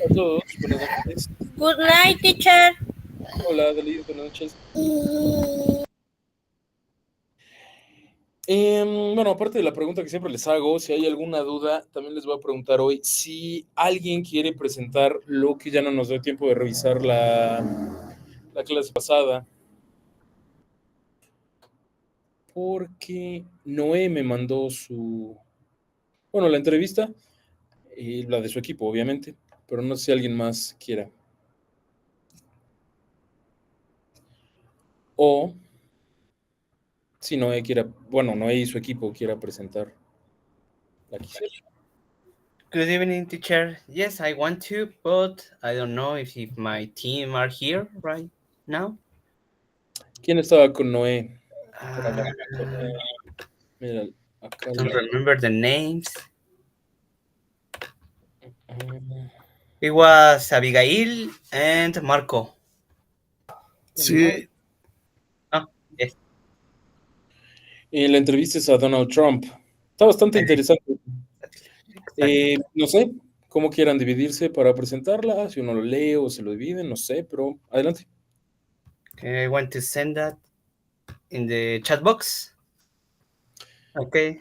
a todos, buenas noches. Good night, teacher. Hola, Dalit, buenas noches. Bueno, aparte de la pregunta que siempre les hago, si hay alguna duda, también les voy a preguntar hoy si alguien quiere presentar lo que ya no nos dio tiempo de revisar la clase pasada. Porque Noé me mandó la entrevista y la de su equipo, obviamente, pero no sé si alguien más quiera. O si Noé quiera, Noé y su equipo quiera presentar la quisiera. Good evening, teacher. Yes, I want to, but I don't know if my team are here right now. ¿Quién estaba con Noé? Uh, Mira, acá don't remember the names. It was Abigail and Marco. Sí. Oh, yes. Y la entrevista es a Donald Trump. Está bastante interesante. No sé cómo quieran dividirse para presentarla, si uno lo lee o se lo dividen, no sé, pero adelante. Okay, I want to send that in the chat box. Okay.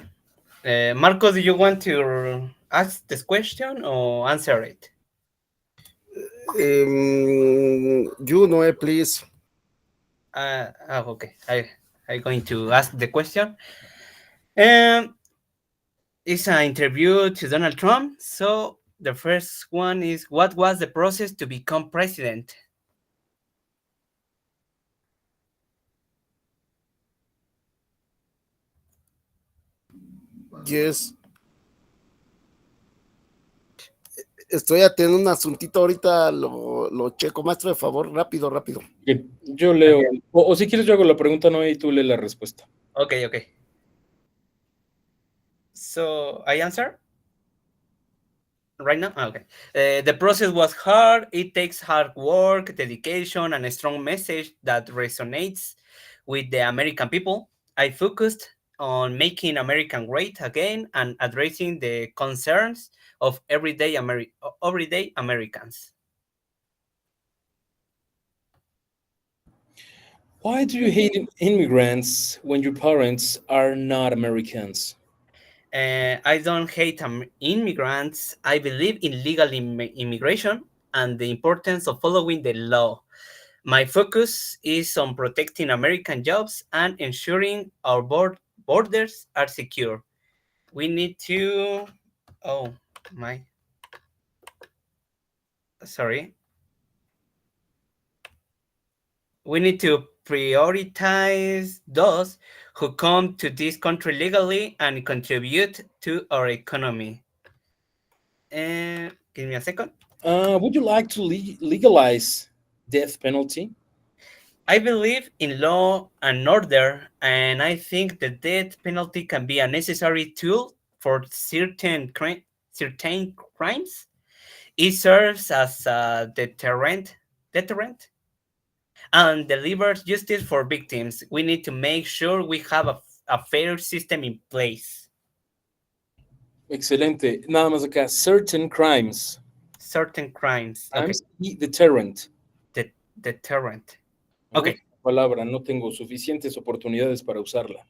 Marco, do you want to ask this question or answer it? You, Noé, please. Okay. I'm going to ask the question. It's an interview to Donald Trump. So the first one is, what was the process to become president? Yes. Estoy atendiendo un asuntito ahorita, lo checo, maestro, de favor, rápido. Bien, yo leo, o si quieres yo hago la pregunta, Noé, y tú lees la respuesta. Okay. So I answer right now? Okay. The process was hard. It takes hard work, dedication, and a strong message that resonates with the American people. I focused on making American great again and addressing the concerns of everyday Americans. Why do you hate immigrants when your parents are not Americans? I don't hate immigrants. I believe in legal immigration and the importance of following the law. My focus is on protecting American jobs and ensuring our borders are secure. We need to. Oh, my. Sorry. We need to prioritize those who come to this country legally and contribute to our economy. Give me a second. Would you like to legalize death penalty? I believe in law and order, and I think the death penalty can be a necessary tool for certain crimes. It serves as a deterrent and delivers justice for victims. We need to make sure we have a fair system in place. Excelente. Nada más acá, certain crimes. Certain crimes. Okay. Y deterrent. Deterrent. Okay. Palabra, no tengo suficientes oportunidades para usarla.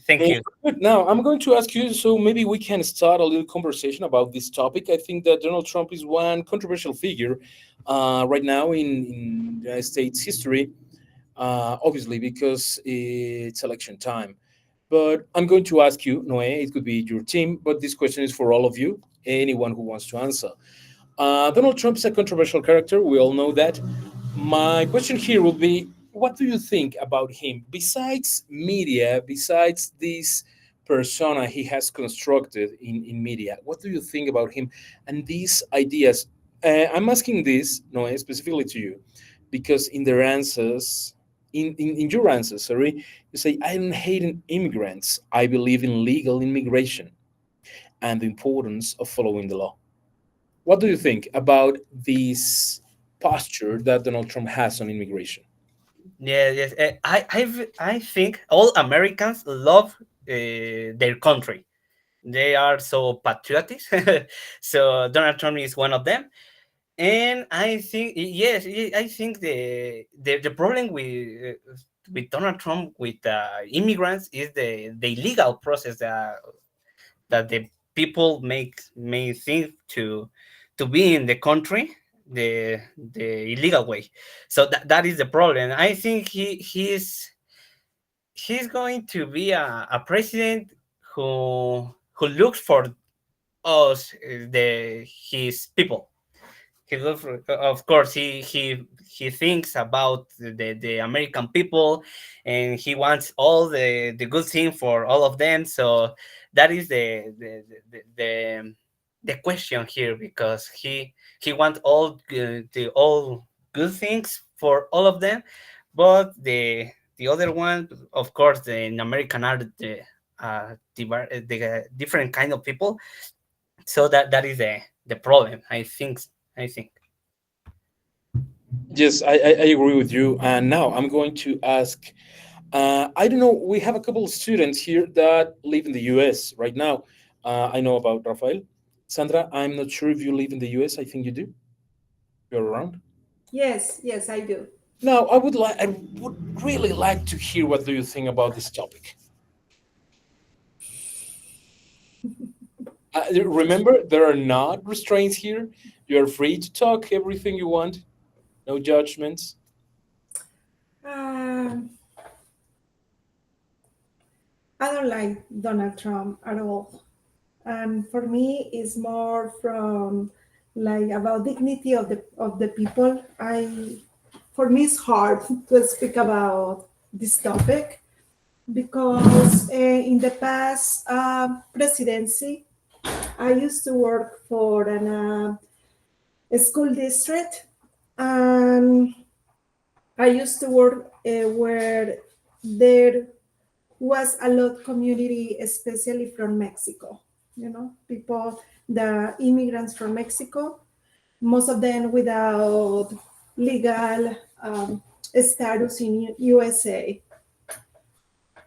Thank you. Now, I'm going to ask you, so maybe we can start a little conversation about this topic. I think that Donald Trump is one controversial figure right now in the United States history, obviously because it's election time. But I'm going to ask you, Noé, it could be your team, but this question is for all of you, anyone who wants to answer. Donald Trump is a controversial character. We all know that. My question here will be, what do you think about him? Besides media, besides this persona he has constructed in media, what do you think about him and these ideas? I'm asking this, Noé, specifically to you, because in their answers, in your answers, sorry, you say, I don't hate immigrants. I believe in legal immigration and the importance of following the law. What do you think about this posture that Donald Trump has on immigration? Yes. I think all Americans love their country. They are so patriotic. So Donald Trump is one of them. And I think yes, I think the problem with Donald Trump with immigrants is the legal process that the people may think to be in the country the illegal way. So that is the problem. I think he's going to be a president who looks for us, the his people. He looks of course he thinks about the American people, and he wants all the good thing for all of them. So that is the question here, because he wants all good things for all of them, but the other one, of course, the in American are the different kind of people. So that is the problem, I think. Yes, I agree with you. And now I'm going to ask. I don't know. We have a couple of students here that live in the U.S. right now. I know about Rafael. Sandra, I'm not sure if you live in the U.S. I think you do. You're around. Yes, yes, I do. Now, I would really like to hear what do you think about this topic. Remember, there are not restraints here. You are free to talk everything you want. No judgments. Um, I don't like Donald Trump at all. And for me, it's more from like about dignity of the people. For me, it's hard to speak about this topic because in the past presidency, I used to work for a school district, and I used to work where there was a lot community, especially from Mexico. You know, people, the immigrants from Mexico, most of them without legal status in USA.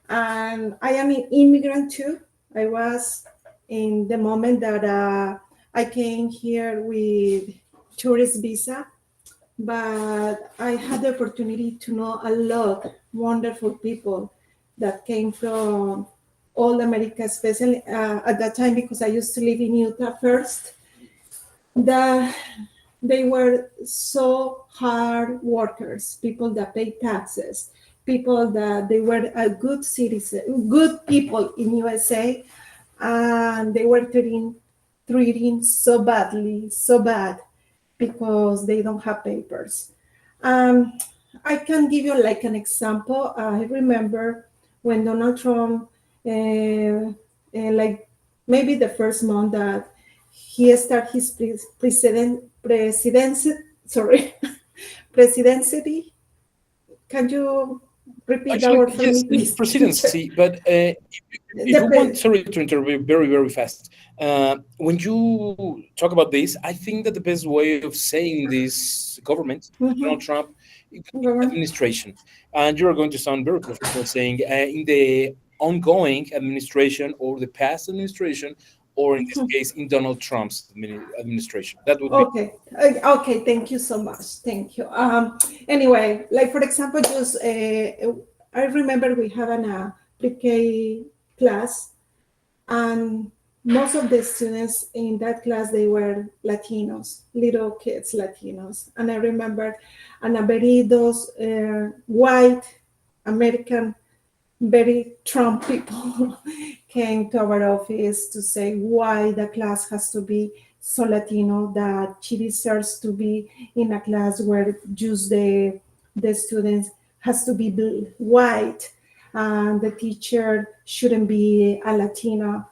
And I am an immigrant too. I was in the moment that I came here with tourist visa, but I had the opportunity to know a lot wonderful people that came from all America, especially at that time because I used to live in Utah first. That they were so hard workers, people that pay taxes, people that they were a good citizen, good people in USA, and they were treating so badly, so bad because they don't have papers. Um, I can give you like an example. I remember when Donald Trump, like maybe the first month that he started his presidency, sorry, presidency. Can you repeat that Actually, word for yes, me, please, teacher? presidency. But if The you want, sorry to intervene very, very fast. When you talk about this, I think that the best way of saying this government, Donald Mhm. Trump, it could be Government. administration. And you're going to sound very professional saying in the ongoing administration or the past administration, or in this case, in Donald Trump's administration. That would be Okay. Okay. Thank you so much. Thank you. Anyway, like for example, just I remember we have an pre-K class, and most of the students in that class they were Latinos, little kids Latinos, and I remember, and a very those white American, very Trump people came to our office to say why the class has to be so Latino, that she deserves to be in a class where just the students has to be white, and the teacher shouldn't be a Latina.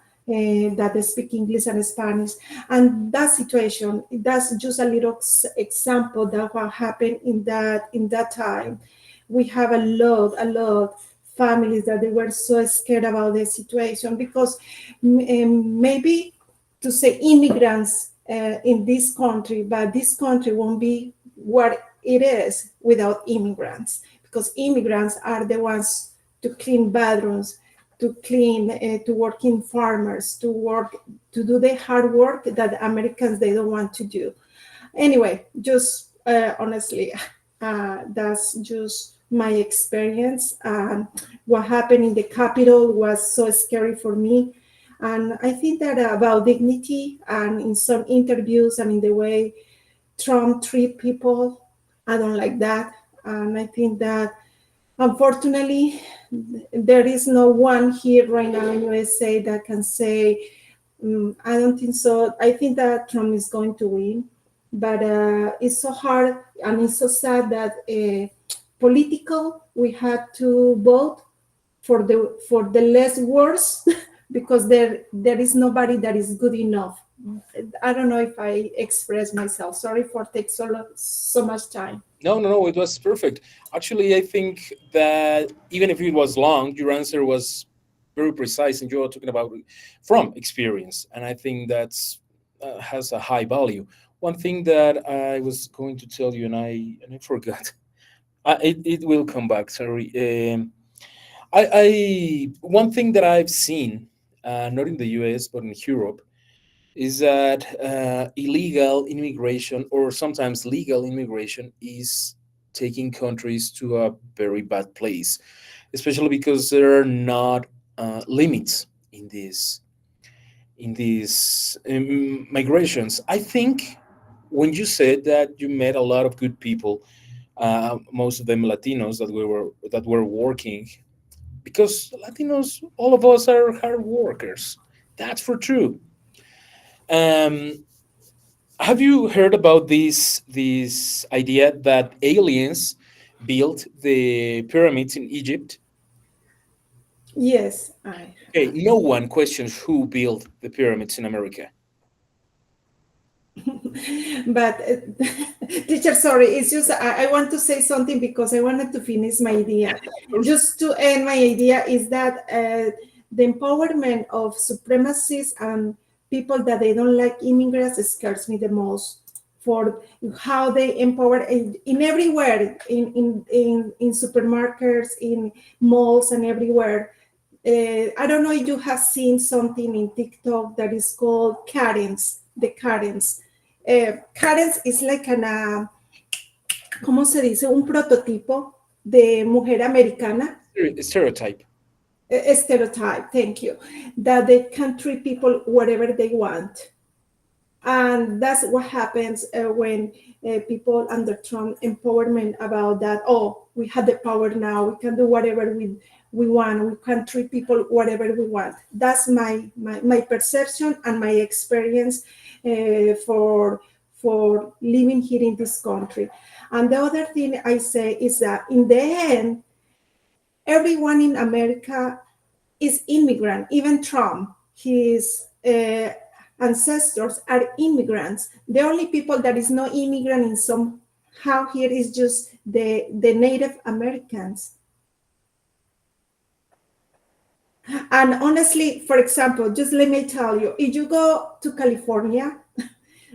That they speak English and Spanish, and that situation. That's just a little example that what happened in that time. We have a lot families that they were so scared about the situation because maybe to say immigrants in this country, but this country won't be what it is without immigrants, because immigrants are the ones to clean bathrooms, to clean, to work in farmers, to work, to do the hard work that Americans they don't want to do. Anyway, just honestly, that's just my experience. What happened in the Capitol was so scary for me. And I think that about dignity and in some interviews and in the way Trump treat people, I don't like that. And I think that unfortunately, there is no one here right now in USA that can say, I don't think so. I think that Trump is going to win, but it's so hard and it's so sad that political we had to vote for the less worse because there is nobody that is good enough. I don't know if I express myself. Sorry for take so much time. No, it was perfect. Actually, I think that even if it was long, your answer was very precise, and you are talking about from experience, and I think that's has a high value. One thing that I was going to tell you, and I forgot. It will come back. Sorry. I one thing that I've seen, not in the U.S. but in Europe, is that illegal immigration or sometimes legal immigration is taking countries to a very bad place, especially because there are not limits in these migrations. I think when you said that you met a lot of good people, most of them Latinos that were working, because Latinos, all of us are hard workers. That's for true. Um, have you heard about this idea that aliens built the pyramids in Egypt? Yes, I Okay, no one questions who built the pyramids in America. but teacher, sorry, it's just I want to say something because I wanted to finish my idea. Just to end my idea is that the empowerment of supremacists and people that they don't like immigrants scares me the most for how they empower in everywhere in supermarkets, in malls and everywhere. I don't know if you have seen something in TikTok that is called Karens, the Karens. Karens is like ¿cómo se dice? Un prototipo de mujer americana. Stereotype. A stereotype, thank you. That they can treat people whatever they want. And that's what happens when people under Trump empowerment about that. Oh, we have the power now. We can do whatever we want. We can treat people whatever we want. That's my perception and my experience for living here in this country. And the other thing I say is that in the end, everyone in America is immigrant. Even Trump, his ancestors are immigrants. The only people that is not immigrant in somehow here is just the Native Americans. And honestly, for example, just let me tell you, if you go to California,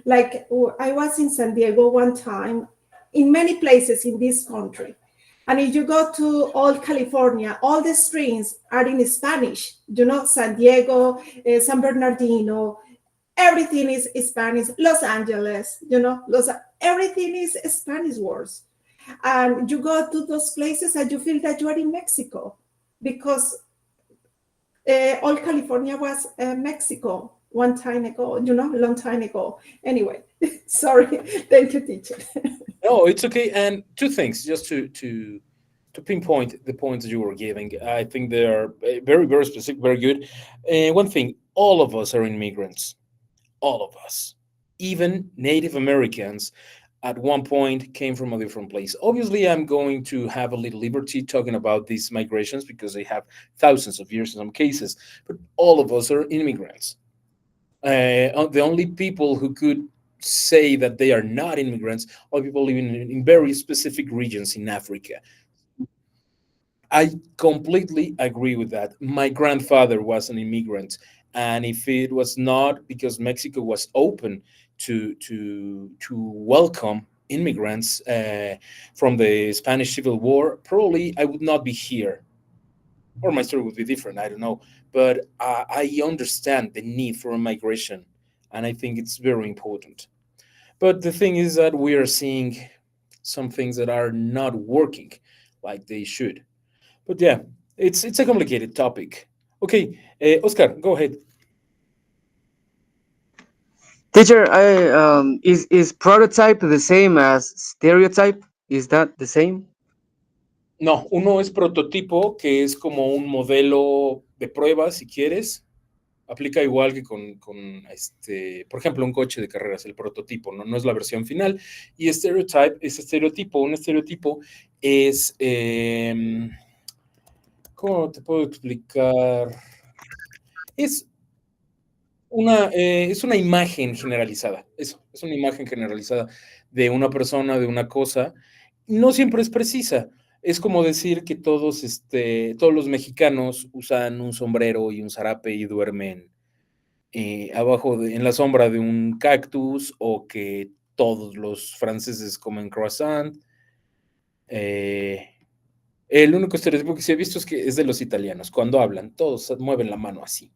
like I was in San Diego one time, in many places in this country, and if you go to all California, all the streets are in Spanish. San Diego, San Bernardino, everything is Spanish. Los Angeles, everything is Spanish words. And you go to those places and you feel that you are in Mexico because all California was Mexico one time ago, long time ago. Anyway, sorry. Thank you, teacher. No, it's okay. And two things, just to pinpoint the points that you were giving. I think they are very, very specific, very good. One thing, all of us are immigrants. All of us. Even Native Americans at one point came from a different place. Obviously, I'm going to have a little liberty talking about these migrations because they have thousands of years in some cases, but all of us are immigrants. The only people who could say that they are not immigrants are people living in very specific regions in Africa. I completely agree with that. My grandfather was an immigrant, and if it was not because Mexico was open to welcome immigrants from the Spanish Civil War, probably I would not be here, or my story would be different. I don't know, but I understand the need for migration, and I think it's very important. But the thing is that we are seeing some things that are not working like they should. But yeah, it's a complicated topic. Okay, Oscar, go ahead. Teacher, is prototype the same as stereotype? Is that the same? No, uno es prototipo, que es como un modelo de prueba, si quieres. Aplica igual que por ejemplo, un coche de carreras, el prototipo, ¿no? No es la versión final. Y stereotype es estereotipo. Un estereotipo es, ¿cómo te puedo explicar? Es es una imagen generalizada, eso, es una imagen generalizada de una persona, de una cosa. No siempre es precisa. Es como decir que todos los mexicanos usan un sombrero y un zarape y duermen en la sombra de un cactus, o que todos los franceses comen croissant. Eh, el único estereotipo que sí he visto es que es de los italianos. Cuando hablan, todos mueven la mano así.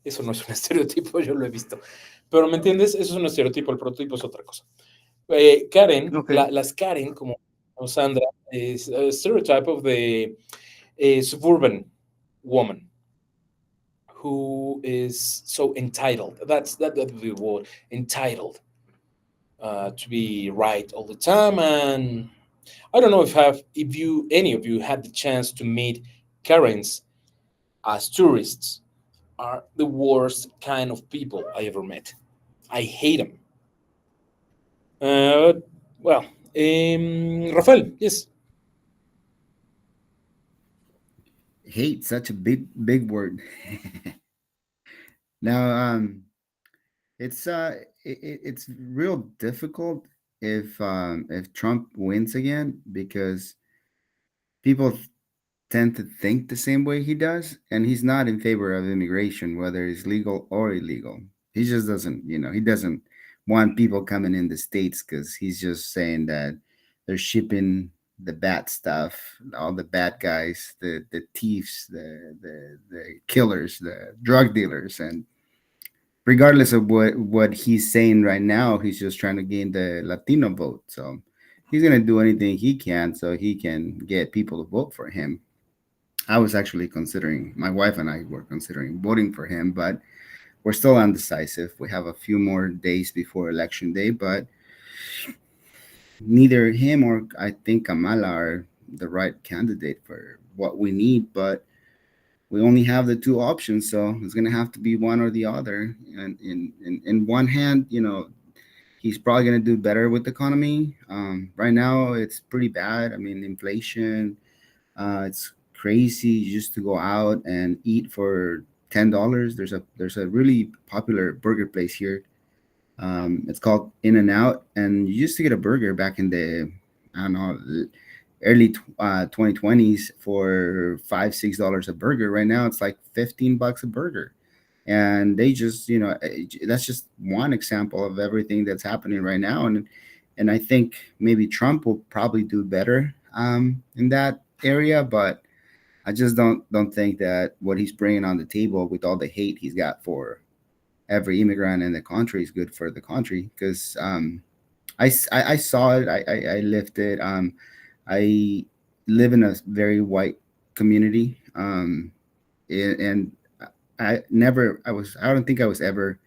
Eso no es un estereotipo, yo lo he visto. Pero ¿me entiendes? Eso es un estereotipo, el prototipo es otra cosa. Karen, Ok. las Karen, como Sandra, is a stereotype of the suburban woman who is so entitled. That would be the word, entitled, to be right all the time. And I don't know if any of you had the chance to meet Karens as tourists. Are the worst kind of people I ever met. I hate them. Well, Rafael, yes. Hate, such a big word. Now, it's real difficult if Trump wins again, because people tend to think the same way he does, and he's not in favor of immigration, whether it's legal or illegal. He just doesn't, he doesn't want people coming in the states, because he's just saying that they're shipping the bad stuff, all the bad guys, the thieves, the killers, the drug dealers, and regardless of what he's saying right now, he's just trying to gain the Latino vote. So he's gonna do anything he can so he can get people to vote for him. I was actually considering, my wife and I were considering voting for him, but we're still undecisive. We have a few more days before election day, but neither him or I think Kamala are the right candidate for what we need. But we only have the two options, so it's gonna have to be one or the other. And in one hand, he's probably gonna do better with the economy. Right now, it's pretty bad. I mean, inflation, it's crazy. You used to go out and eat for $10. There's a really popular burger place here. It's called In and Out, and you used to get a burger back in the, I don't know, early 2020s for $5-6 a burger. Right now, it's like $15 a burger, and they just, that's just one example of everything that's happening right now. And I think maybe Trump will probably do better in that area, but I just don't think that what he's bringing on the table with all the hate he's got for every immigrant in the country is good for the country. Because I saw it. I lived it. I live in a very white community, and I don't think I was ever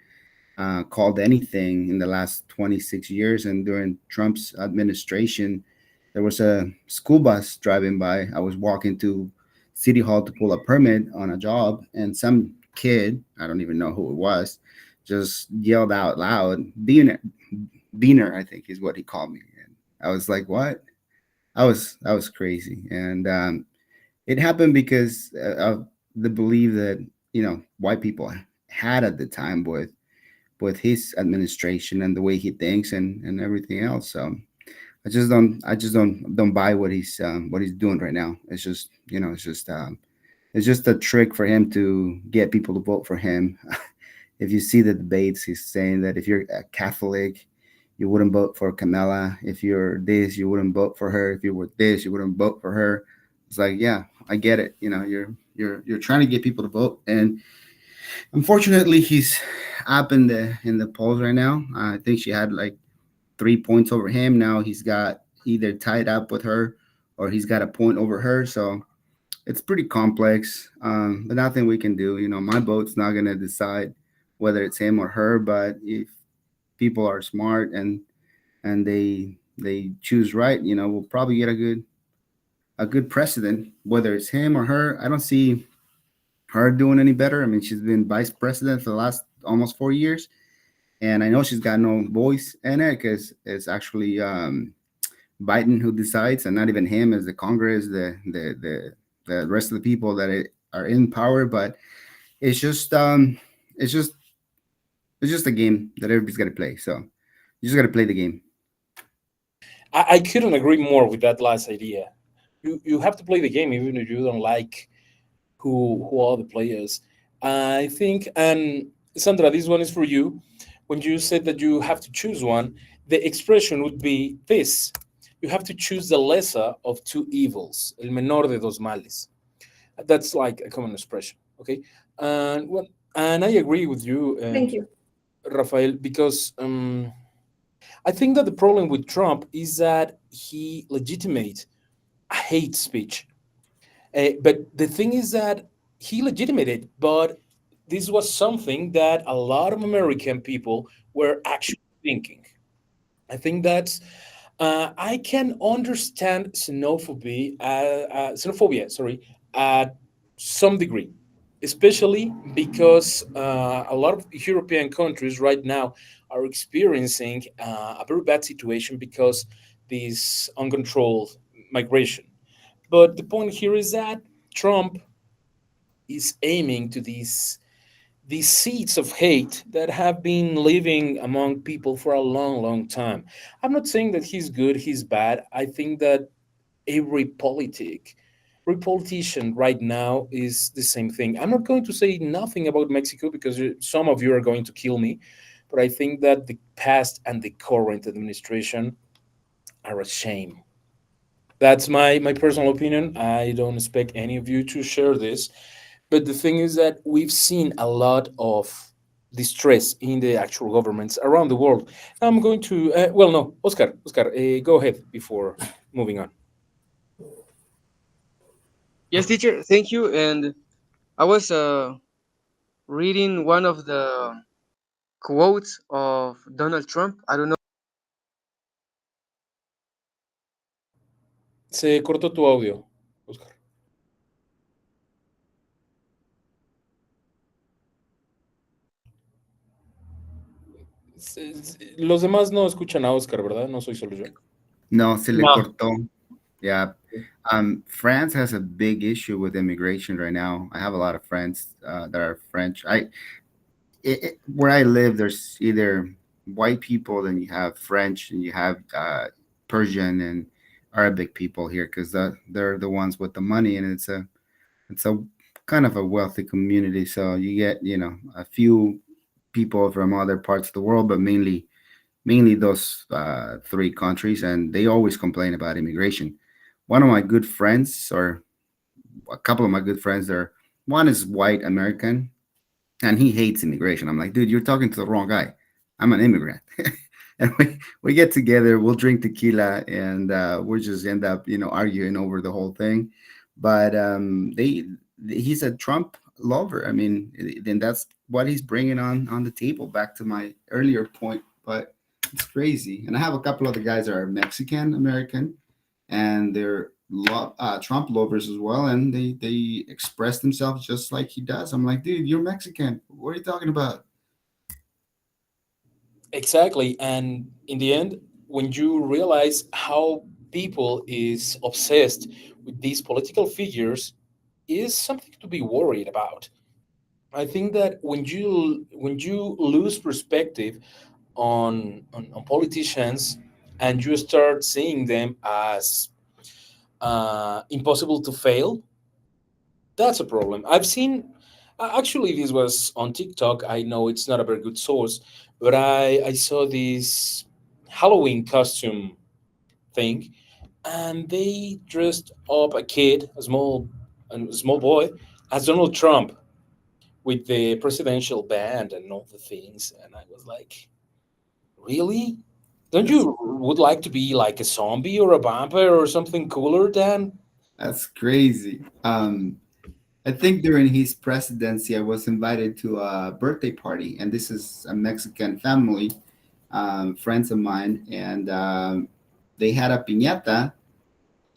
called anything in the last 26 years. And during Trump's administration, there was a school bus driving by. I was walking to City Hall to pull a permit on a job, and some kid, I don't even know who it was, just yelled out loud, Beaner, I think is what he called me. And I was like, what? I was crazy. And it happened because of the belief that, white people had at the time with his administration and the way he thinks and everything else. So I just don't buy what he's doing right now. It's just, it's just a trick for him to get people to vote for him. If you see the debates, he's saying that if you're a Catholic, you wouldn't vote for Kamala. If you're this, you wouldn't vote for her. If you were this, you wouldn't vote for her. It's like, yeah, I get it. You're trying to get people to vote, and unfortunately, he's up in the polls right now. I think she had like 3 points over him. Now he's got either tied up with her or he's got a point over her. So it's pretty complex, but nothing we can do. My vote's not going to decide whether it's him or her. But if people are smart and they choose right, we'll probably get a good precedent, whether it's him or her. I don't see her doing any better. I mean, she's been vice president for the last almost 4 years, and I know she's got no voice in it because it's actually Biden who decides, and not even him as the Congress, the rest of the people that are in power. But it's just it's just a game that everybody's got to play. So you just got to play the game. I couldn't agree more with that last idea. You have to play the game even if you don't like who are the players. I think, and Sandra, this one is for you. When you said that you have to choose one, the expression would be this: you have to choose the lesser of two evils, el menor de dos males. That's like a common expression, okay? And I agree with you, Thank you. Rafael, because I think that the problem with Trump is that he legitimates hate speech. But the thing is that he legitimated, but this was something that a lot of American people were actually thinking. I think that I can understand xenophobia, sorry, at some degree, especially because a lot of European countries right now are experiencing a very bad situation because this uncontrolled migration. But the point here is that Trump is aiming to these seeds of hate that have been living among people for a long, long time. I'm not saying that he's good, he's bad. I think that every politic, every politician right now is the same thing. I'm not going to say nothing about Mexico because some of you are going to kill me, but I think that the past and the current administration are a shame. That's my personal opinion. I don't expect any of you to share this. But the thing is that we've seen a lot of distress in the actual governments around the world. I'm going to, well, no, Oscar, go ahead before moving on. Yes, teacher. Thank you. And I was reading one of the quotes of Donald Trump. I don't know. Se cortó tu audio, Oscar. Los demás no escuchan a Oscar, ¿verdad? No soy solo yo. No, se le No. cortó. Yeah. France has a big issue with immigration right now. I have a lot of friends that are French. Where I live, there's either white people, then you have French, and you have Persian and Arabic people here because they're the ones with the money, and it's a kind of a wealthy community. So you get a few people from other parts of the world, but mainly those three countries, and they always complain about immigration. One of my good friends, or a couple of my good friends, there, one is white American, and he hates immigration. I'm like, dude, you're talking to the wrong guy. I'm an immigrant. And we get together, we'll drink tequila, and we'll just end up, arguing over the whole thing. But he's a Trump lover. I mean, then that's what he's bringing on the table. Back to my earlier point, but it's crazy. And I have a couple other guys that are Mexican American, and they're Trump lovers as well, and they express themselves just like he does. I'm like, dude, you're Mexican. What are you talking about? Exactly. And in the end, when you realize how people is obsessed with these political figures, is something to be worried about. I think that when you lose perspective on politicians and you start seeing them as impossible to fail, that's a problem. I've seen, actually, this was on TikTok. I know it's not a very good source, but I saw this Halloween costume thing, and they dressed up a kid, a small boy, as Donald Trump with the presidential band and all the things. And I was like, really? Don't you would like to be like a zombie or a vampire or something cooler, Dan? That's crazy. I think during his presidency, I was invited to a birthday party, and this is a Mexican family, friends of mine, and they had a piñata,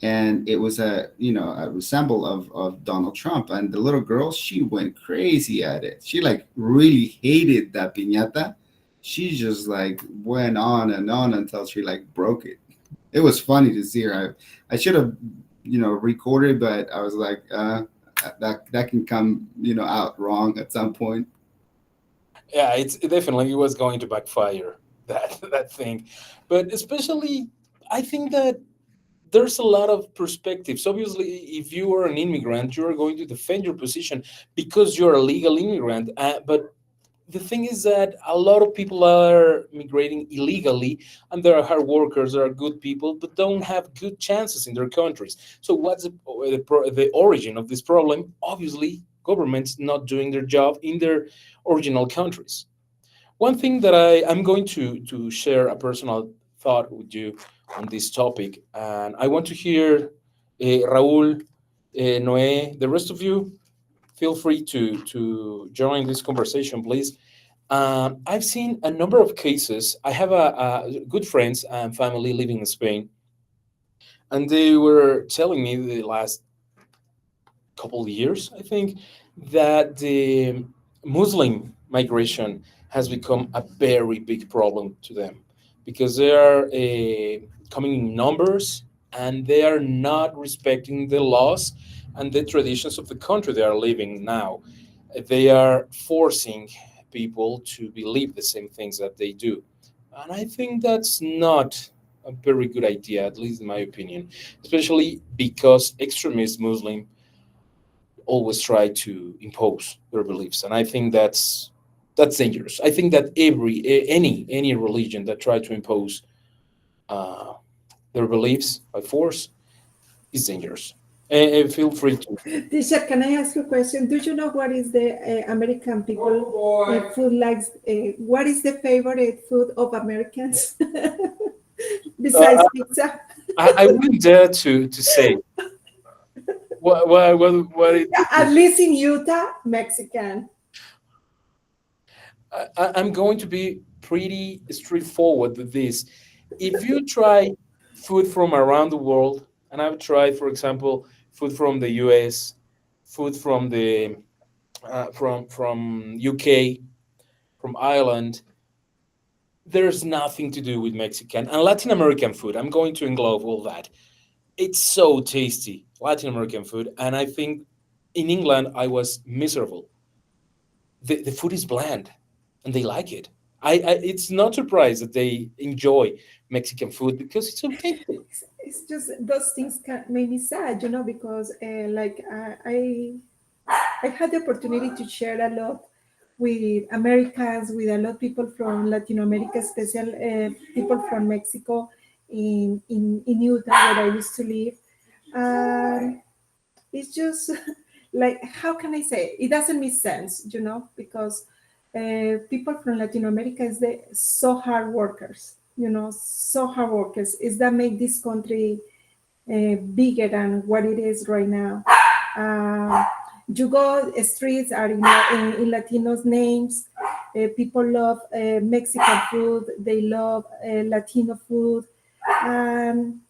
and it was a resemble of Donald Trump, and the little girl, she went crazy at it. She like really hated that piñata. She just like went on and on until she like broke it. It was funny to see her. I should have recorded, but I was like, that can come out wrong at some point. Yeah, it definitely was going to backfire that thing, but especially I think that there's a lot of perspectives. Obviously, if you are an immigrant, you are going to defend your position because you're a legal immigrant. But the thing is that a lot of people are migrating illegally, and there are hard workers, there are good people, but don't have good chances in their countries. So, what's the origin of this problem? Obviously, governments not doing their job in their original countries. One thing that I'm going to share a personal thought with you on this topic, and I want to hear Raul, Noé, the rest of you. Feel free to join this conversation, please. I've seen a number of cases. I have a good friends and family living in Spain, and they were telling me the last couple of years, I think, that the Muslim migration has become a very big problem to them because they are coming in numbers and they are not respecting the laws and the traditions of the country they are living now. They are forcing people to believe the same things that they do. And I think that's not a very good idea, at least in my opinion, especially because extremist Muslim always try to impose their beliefs, and I think that's dangerous. I think that any religion that try to impose uh, their beliefs by force is dangerous. And feel free to. Teacher, can I ask you a question? Do you know what is the American people food likes? What is the favorite food of Americans besides Uh, pizza? I wouldn't dare to say what it At is. least in Utah, Mexican. I'm going to be pretty straightforward with this. If you try food from around the world, and I've tried, for example, food from the US, food from the from UK, from Ireland, there's nothing to do with Mexican and Latin American food. I'm going to englobe all that. It's so tasty, Latin American food, and I think in England I was miserable. The food is bland and they like it. It's not surprised that they enjoy Mexican food because it's so tasty. It's just those things can make me sad, because I had the opportunity to share a lot with Americans, with a lot of people from Latin America, especially people from Mexico in Utah, where I used to live. Um, it's just like, how can I say? It doesn't make sense, because people from Latin America is so hard workers, so hard workers. Is that make this country bigger than what it is right now? Uh, you go streets are in Latinos names. People love Mexican food. They love Latino food. Um,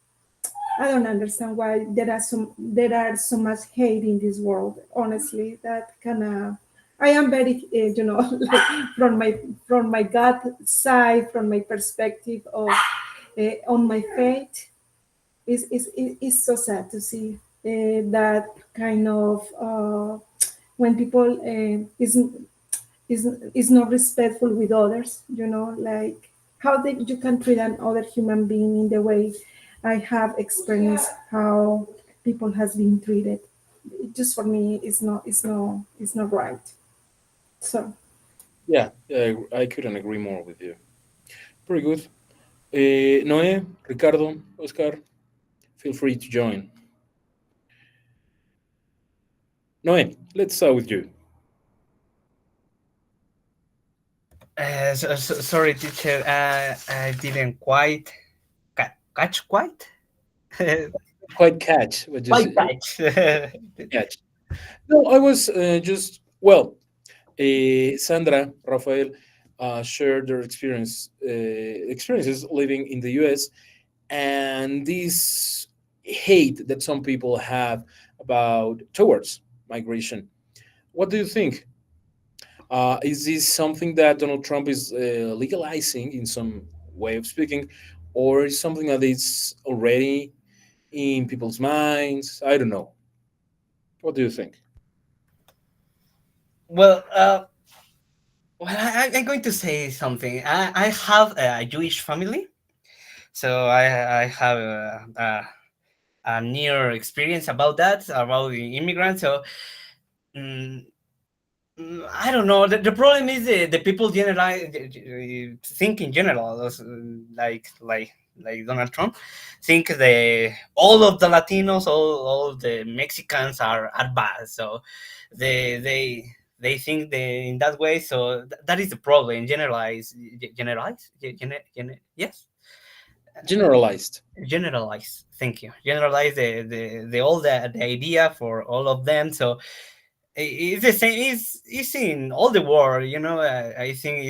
I don't understand why there are so much hate in this world. Honestly, that kind of I am very like from my gut side, from my perspective of on my faith, is so sad to see that kind of when people is not respectful with others. Like how you can treat another human being in the way I have experienced how people has been treated. It just for me, it's not right. So Yeah, yeah, I couldn't agree more with you. Very good. Noé, Ricardo, Oscar, feel free to join. Noé, let's start with you. Sorry, teacher. I didn't quite catch quite. Quite catch what you Quite catch. catch. No, I was just well. Sandra, Rafael, shared their experiences living in the U.S. and this hate that some people have about towards migration. What do you think? Is this something that Donald Trump is legalizing in some way of speaking, or is something that is already in people's minds? I don't know. What do you think? Well, I'm going to say something. I have a Jewish family, so I have a near experience about that, about the immigrants. So mm, I don't know. The problem is the people generalize think in general, like Donald Trump, think the all of the Latinos, all of the Mexicans are bad. So they think in that way. So that is the problem. Yes, Generalized. generalize. Thank you. Generalize the all the idea for all of them. So it's the same. It's in all the world. I think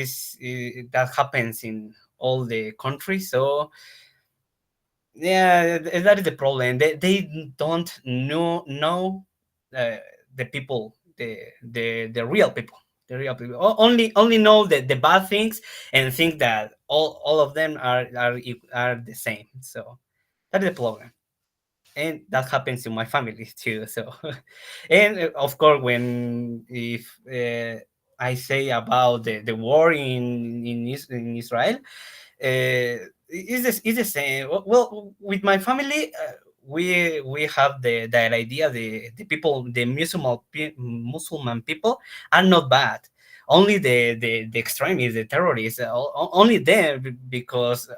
that happens in all the countries. So yeah, that is the problem. They don't know uh, the people, the real people. The real people only know the bad things and think that all of them are the same. So that is the problem, and that happens to my family too. So and of course when if I say about the war in Israel, is the same. Well, with my family, we have that idea. The people, the Muslim people are not bad. Only the extremists, the terrorists, only them, because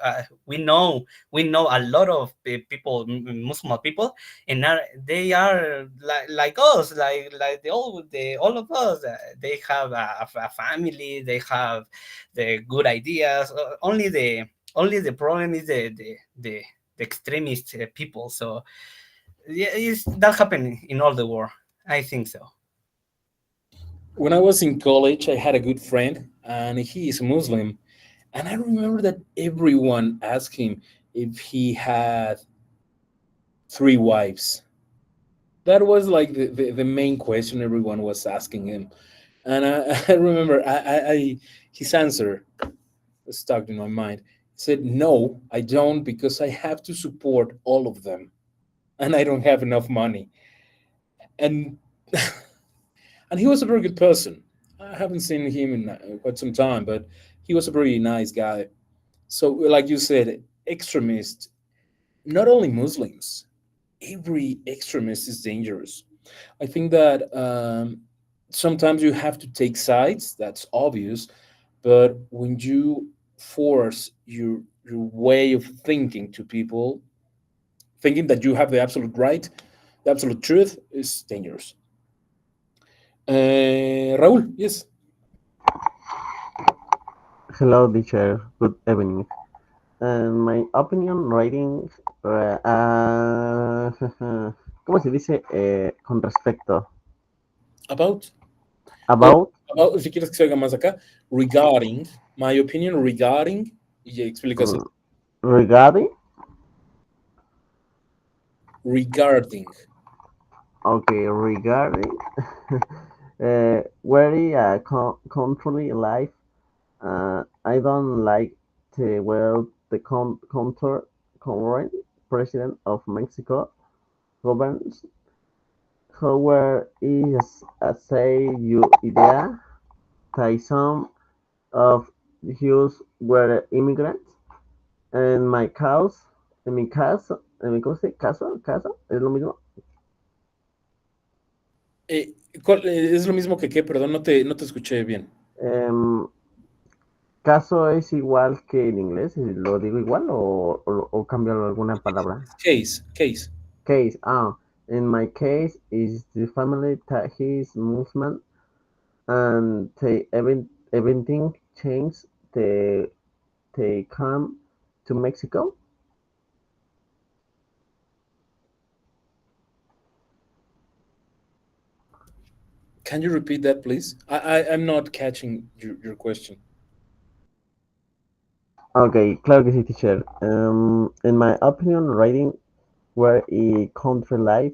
we know a lot of people, Muslim people, and they are like us, like all of us. They have a family, they have the good ideas. Only the problem is the extremist people. So yeah, that happened in all the world. I think so. When I was in college, I had a good friend, and he is Muslim. And I remember that everyone asked him if he had three wives. That was like the main question everyone was asking him. And I remember his answer was stuck in my mind. He said, "No, I don't, because I have to support all of them, and I don't have enough money." And and he was a very good person. I haven't seen him in quite some time, but he was a very nice guy. So, like you said, extremists, not only Muslims, every extremist is dangerous. I think that sometimes you have to take sides. That's obvious, but when you force your way of thinking to people, thinking that you have the absolute right, the absolute truth, is dangerous. Raúl, yes. Hello, teacher. Good evening. My opinion writing, ¿cómo se dice? Con respecto. About, oh, About, about, si quieres que se oiga más acá, regarding, my opinion regarding, y ya explicas mm, regarding, regarding. okay, regarding, very country life. I don't like the current president of Mexico governs. However, is say you idea that some of Jews were immigrants. En my house, en mi caso, ¿cómo se dice? Caso, es lo mismo. Es lo mismo que qué, perdón, no te escuché bien. Em, caso es igual que en inglés, ¿lo digo igual o cambio alguna palabra? Case. Case, in my case is the family that he is Muslim and they everything change the they come to Mexico? Can you repeat that, please? I'm not catching your question. Okay, claro que sí, teacher. In my opinion, writing where a country life,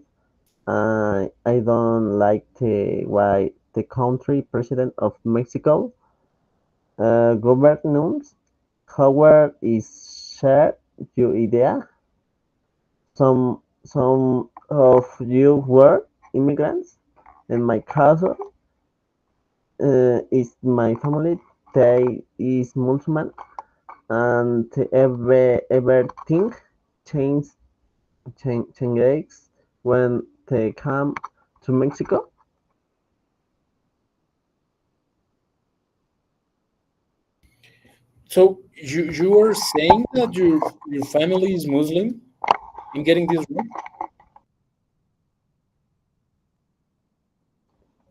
I don't like the why the country president of Mexico governance. However, is share your idea. Some of you were immigrants. In my case, is my family. They is Muslim, and everything changed changes when they come to Mexico. So you are saying that your family is Muslim? I'm getting this right?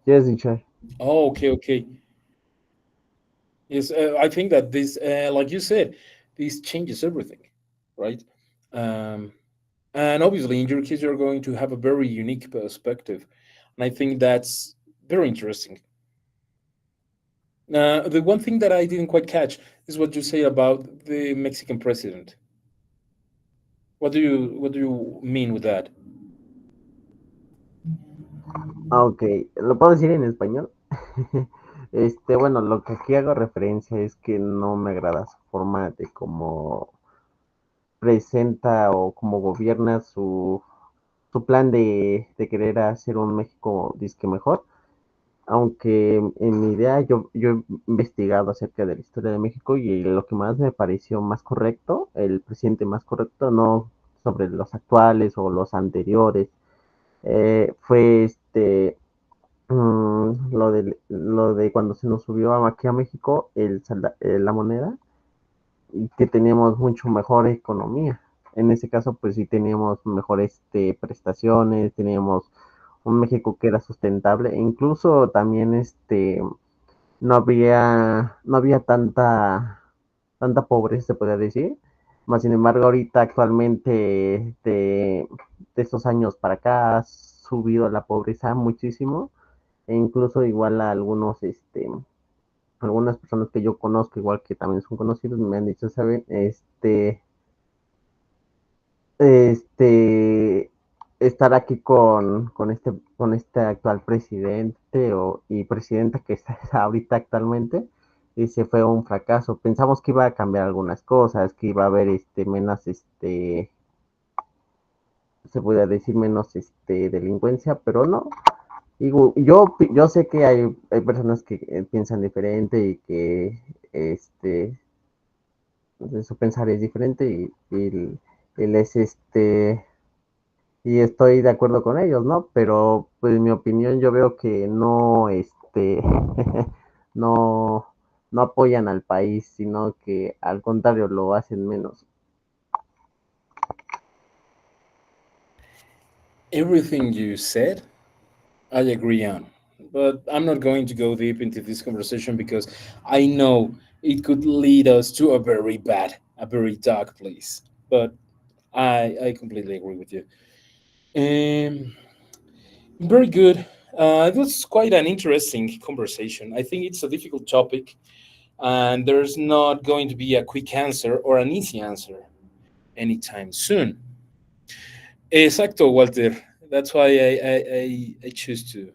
Yes, teacher. Oh, okay, okay. Yes, I think that this, like you said, this changes everything, right? Um, and obviously, in your case, you're going to have a very unique perspective, and I think that's very interesting. The one thing that I didn't quite catch is what you say about the Mexican president. What do you mean with that? Ok, ¿lo puedo decir en español? Bueno, lo que aquí hago referencia es que no me agrada su forma de cómo presenta o cómo gobierna su plan de querer hacer un México disque mejor. Aunque en mi idea yo he investigado acerca de la historia de México y lo que más me pareció más correcto, el presidente más correcto, no sobre los actuales o los anteriores, fue lo de cuando se nos subió aquí a México la moneda y que teníamos mucho mejor economía. En ese caso, pues sí teníamos mejores prestaciones, teníamos un México que era sustentable, e incluso también no había tanta pobreza, se podría decir. Más sin embargo, ahorita actualmente de estos años para acá ha subido la pobreza muchísimo e incluso igual a algunas personas que yo conozco, igual que también son conocidos, me han dicho, ¿saben? Este, estar aquí con este actual presidente y presidenta que está ahorita actualmente, dice, fue un fracaso. Pensamos que iba a cambiar algunas cosas, que iba a haber menos, se podría decir menos delincuencia, pero no. Yo sé que hay personas que piensan diferente y que su pensar es diferente y les y estoy de acuerdo con ellos, ¿no? Pero pues en mi opinión yo veo que no no no apoyan al país, sino que al contrario lo hacen menos. Everything you said, I agree on. But I'm not going to go deep into this conversation because I know it could lead us to a very bad, a very dark place. But I completely agree with you. Um, Very good. It was quite an interesting conversation. I think it's a difficult topic, and there's not going to be a quick answer or an easy answer anytime soon. Exacto, Walter. That's why I choose to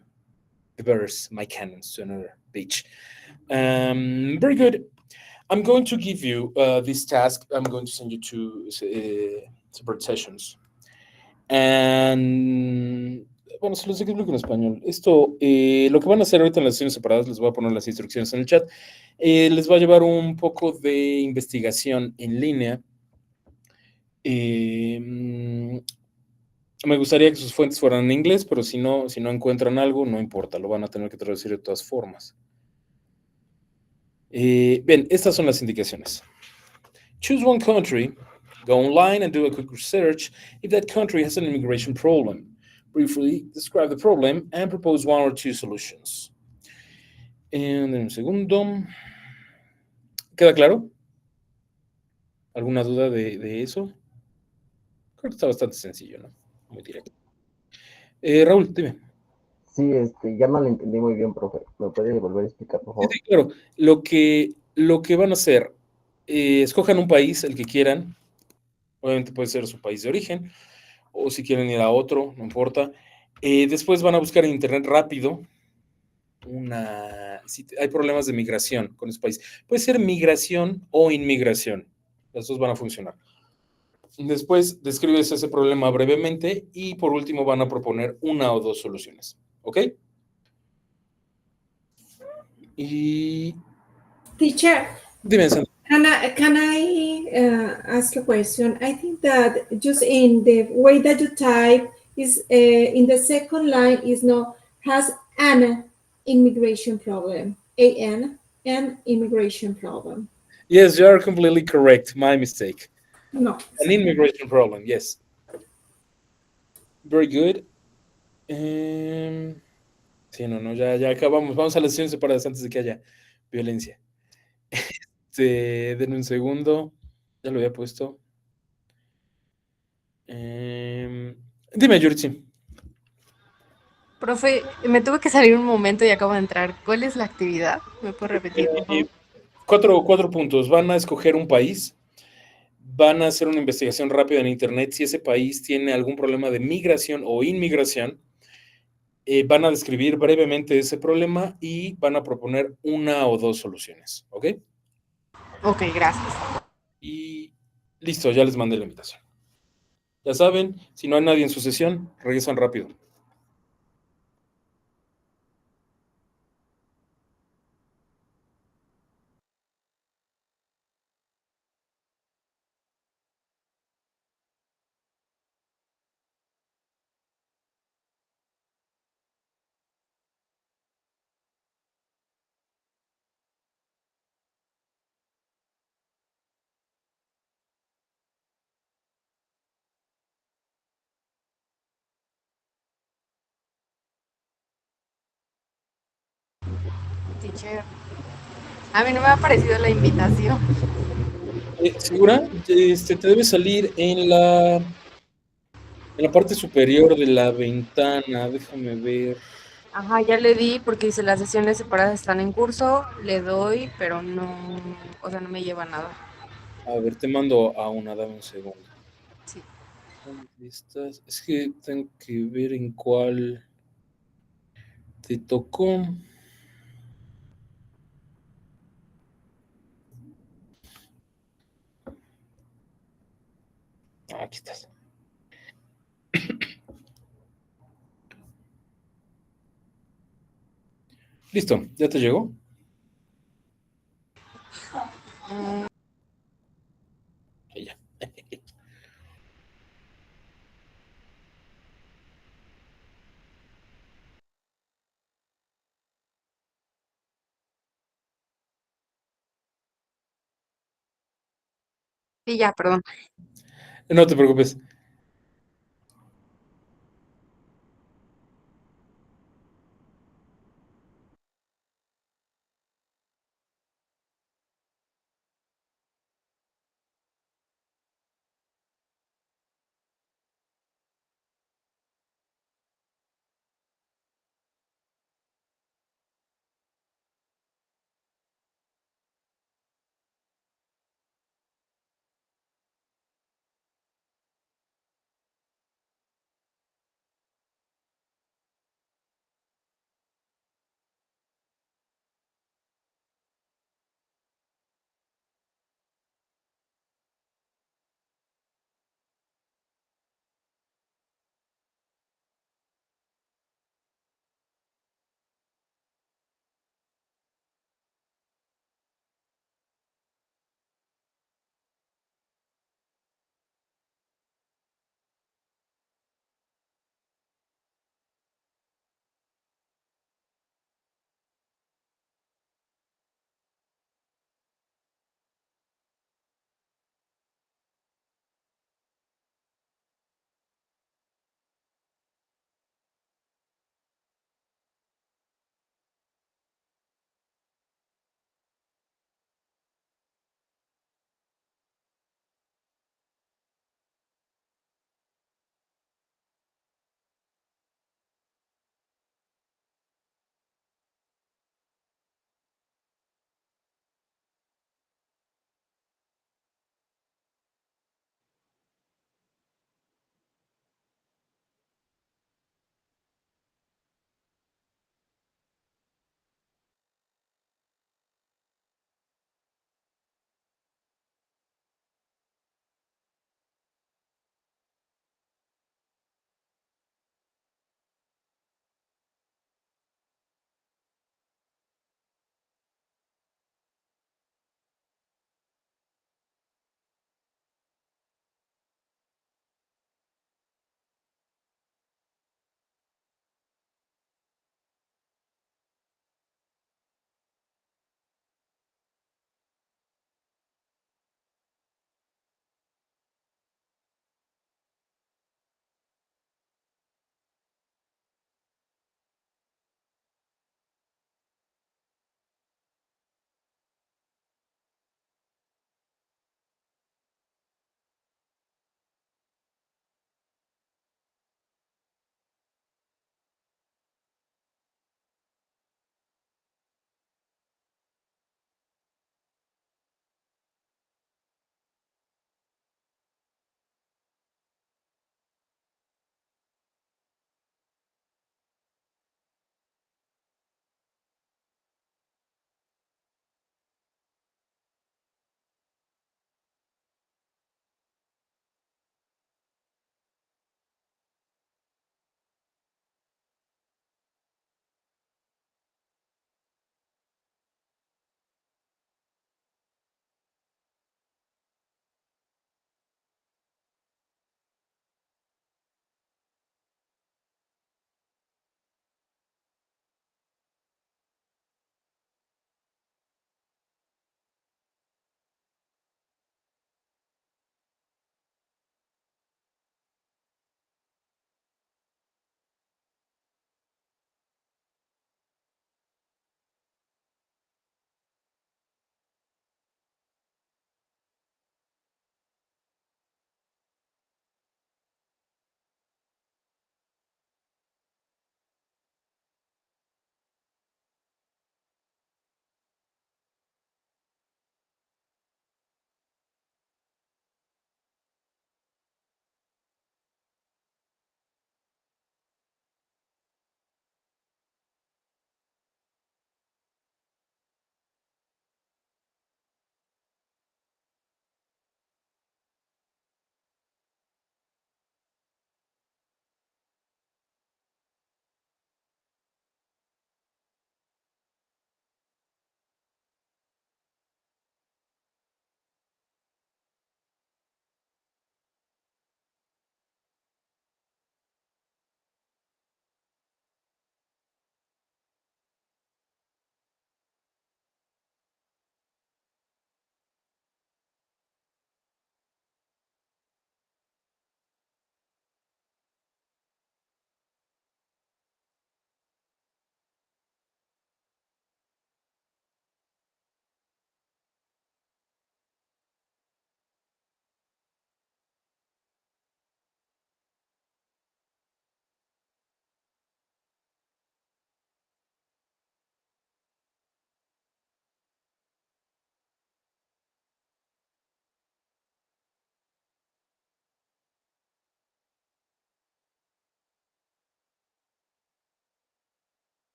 diverse my cannons to another beach. Very good. I'm going to give you this task. I'm going to send you two separate sessions. And bueno, se los explico en español. Esto, lo que van a hacer ahorita en las sesiones separadas, les voy a poner las instrucciones en el chat. Les va a llevar un poco de investigación en línea. Me gustaría que sus fuentes fueran en inglés, pero si no encuentran algo, no importa, lo van a tener que traducir de todas formas. Bien, estas son las indicaciones. Choose one country, go online and do a quick research if that country has an immigration problem. Briefly describe the problem and propose one or two solutions. And un segundo. ¿Queda claro? ¿Alguna duda de eso? Creo que está bastante sencillo, ¿no? Muy directo. Raúl, dime. Sí, ya no lo entendí muy bien, profe. ¿Me puede volver a explicar, por Sí, favor? sí, claro. Lo que van a hacer, escojan un país, el que quieran. Obviamente puede ser su país de origen, o si quieren ir a otro, no importa. Después van a buscar en internet rápido si hay problemas de migración con ese país. Puede ser migración o inmigración. Las dos van a funcionar. Después describes ese problema brevemente y por último van a proponer una o dos soluciones. ¿Ok? Y Teacher, dime, Sandra. can I ask a question? I think that just in the way that you type is in the second line is no has an immigration problem. An immigration problem. Yes, you are completely correct. My mistake. No. An immigration problem, yes. Very good. Sí, no, ya acabamos. Vamos a las sesiones separadas antes de que haya violencia. Denme un segundo. Ya lo había puesto. Dime, Yurtsi. Profe, me tuve que salir un momento y acabo de entrar. ¿Cuál es la actividad? ¿Me puede repetir, por favor? Cuatro puntos. Van a escoger un país. Van a hacer una investigación rápida en Internet si ese país tiene algún problema de migración o inmigración. Van a describir brevemente ese problema y van a proponer una o dos soluciones. ¿Ok? Ok, gracias. Y listo, ya les mandé la invitación. Ya saben, si no hay nadie en su sesión, regresan rápido. Teacher, a mí no me ha aparecido la invitación. ¿Segura? Te debe salir en la parte superior de la ventana. Déjame ver. Ajá, ya le di porque dice las sesiones separadas están en curso. Le doy, pero no, o sea, no me lleva a nada. A ver, te mando a una, dame un segundo. Sí. ¿Dónde estás? Es que tengo que ver en cuál te tocó. Aquí estás. Listo, ¿ya te llegó? Ahí ya. Sí, ya, perdón. No te preocupes.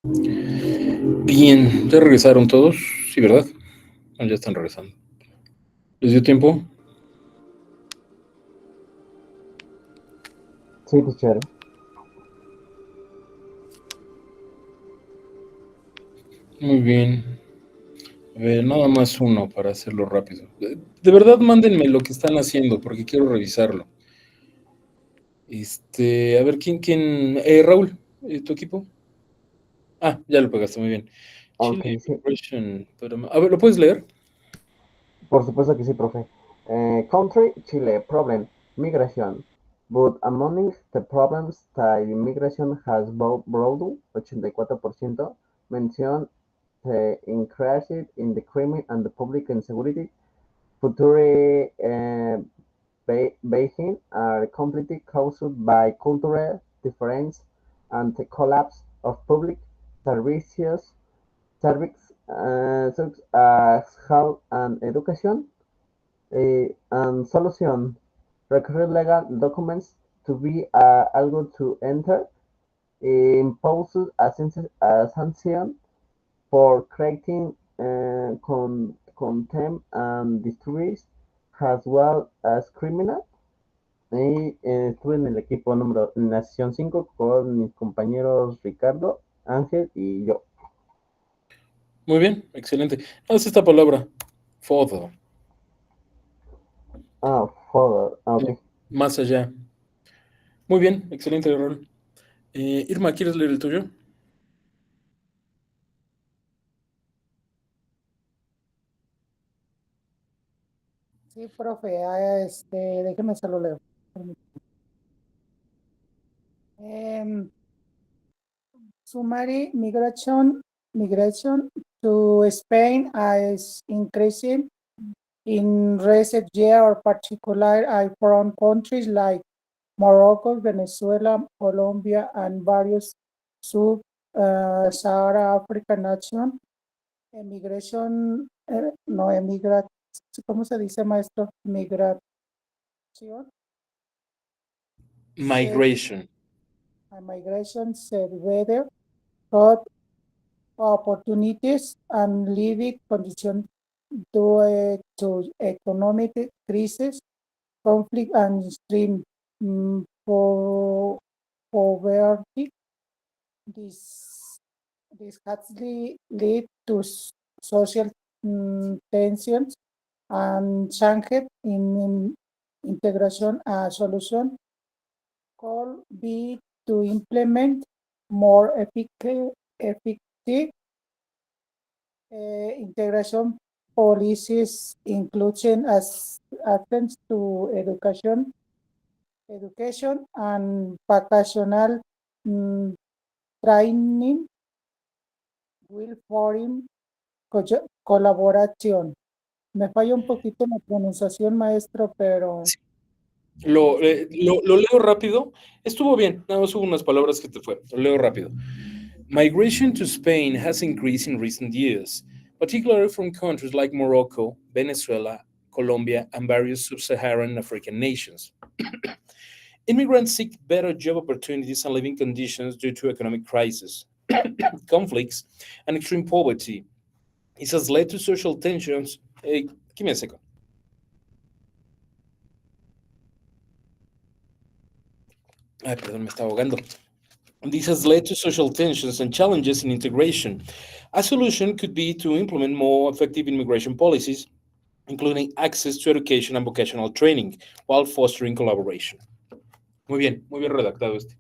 Bien, ¿ya regresaron todos? Sí, ¿verdad? Ah, ya están regresando. ¿Les dio tiempo? Sí, teacher. Muy bien. A ver, nada más uno para hacerlo rápido. De verdad, mándenme lo que están haciendo porque quiero revisarlo. A ver, ¿quién? Raúl, ¿tu equipo? Ah, ya lo pegaste, muy bien. Ok, Chile sí. Immigration, a ver, ¿lo puedes leer? Por supuesto que sí, profe. Country, Chile, problem, migration. But among the problems that immigration has brought, 84%, mention the increase in the crime and the public insecurity. Future Beijing are completely caused by cultural difference and the collapse of public services, such as health and education. And solution: require legal documents to be able to enter, impose a sanction for creating contempt and distress, as well as criminal. Y estuve en el equipo número en la sesión 5 con mis compañeros Ricardo, Ángel y yo. Muy bien, excelente. Haz esta palabra, further, Further. Ok. más allá. Muy bien, excelente, Raúl. Irma, ¿quieres leer el tuyo? Sí, profe, déjeme solo leer. Summary migration to Spain is increasing in recent years, particularly from countries like Morocco, Venezuela, Colombia, and various sub-Sahara African nations. Emigration, no emigra, ¿cómo se dice, maestro? Migración. Migration. Migration said whether got opportunities and living conditions due to economic crisis, conflict, and extreme poverty. This has led to social tensions and changed in integration. A solution could be to implement more effective integration policies, including attempts to education and vocational training will foreign colaboración. Me falla un poquito en la pronunciación, maestro, pero Lo leo rápido. Estuvo bien, nada más hubo unas palabras que te fue. Lo leo rápido. Migration to Spain has increased in recent years, particularly from countries like Morocco, Venezuela, Colombia, and various sub-Saharan African nations. Immigrants seek better job opportunities and living conditions due to economic crisis, conflicts, and extreme poverty. This has led to social tensions. Give me a second. Ay, perdón, me estaba ahogando. This has led to social tensions and challenges in integration. A solution could be to implement more effective immigration policies, including access to education and vocational training, while fostering collaboration. Muy bien redactado este.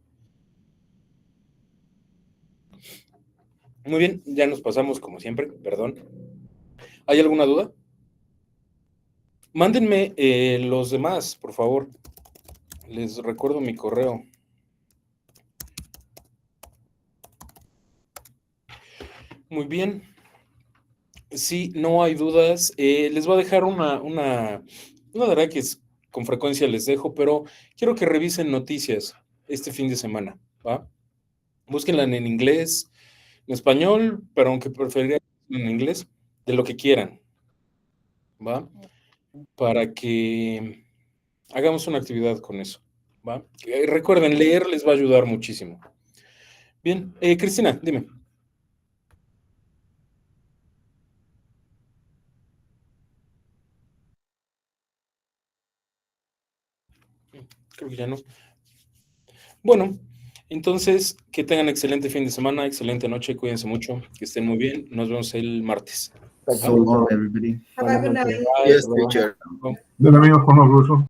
Muy bien, ya nos pasamos como siempre, perdón. ¿Hay alguna duda? Mándenme los demás, por favor. Les recuerdo mi correo. Muy bien. Si no hay dudas, les voy a dejar una tarea que con frecuencia les dejo, pero quiero que revisen noticias este fin de semana, ¿va? Búsquenla en inglés, en español, pero aunque preferiría en inglés, de lo que quieran, ¿va? Para que hagamos una actividad con eso, ¿va? Recuerden, leer les va a ayudar muchísimo. Bien, Cristina, dime. Creo que ya no. Bueno, entonces, que tengan excelente fin de semana, excelente noche, cuídense mucho, que estén muy bien. Nos vemos el martes. So long, everybody. Have a good night. Bye. Yes, teacher. Del amigo Juan Russo.